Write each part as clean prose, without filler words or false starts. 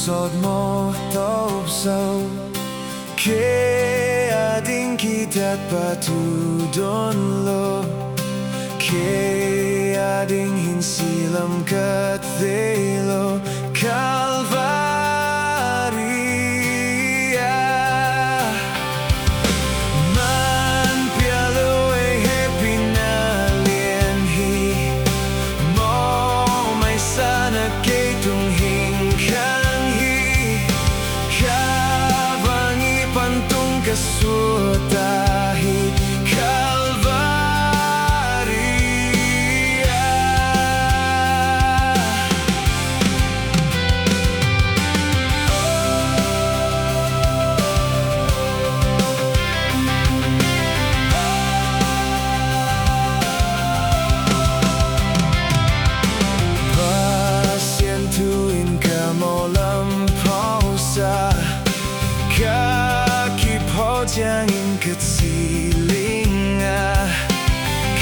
pusod mo taubsaw, kaya din kita't patudonlo, kaya din hinsilam kat velo Calvaria. Man pialo ay happy na lianhi mo, may sana kay tunghing kanghi kabangi pantong kasutahi Jangan ketsilinga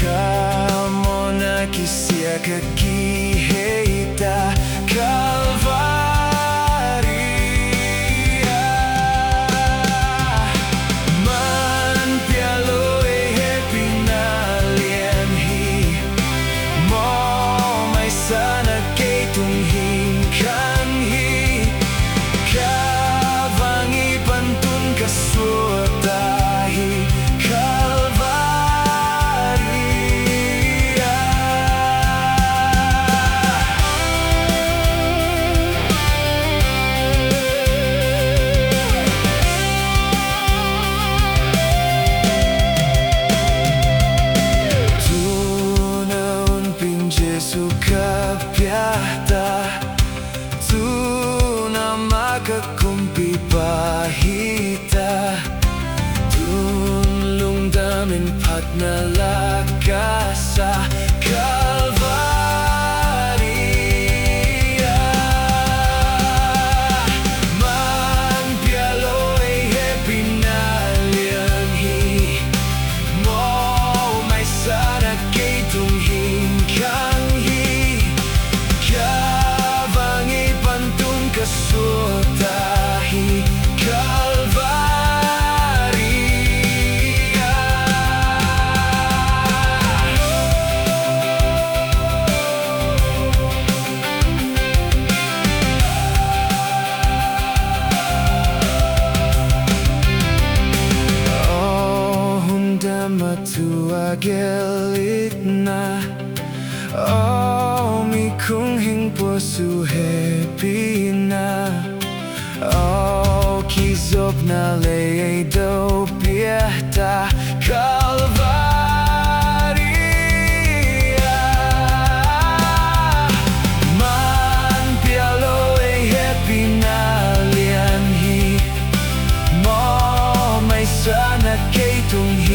kamu na kisya kakihita Calvaria. Man pialo ay happy na lianhi mo, may sana kay tunghing kanghi kabangi pantun kasur suka piata tu nama kekumpi pahita tunlung damin patna lakasa Calvaria. Man pialo ay happy na lianhi mo, may sana kay tunghing kasutahi Calvaria. Oh, hunda matua gelit na, oh, mi kung hing posu happy na, oh, kizop na lay do pieta Calvaria. Man pialo ay happy na lianhi mo, may sana kay tunghing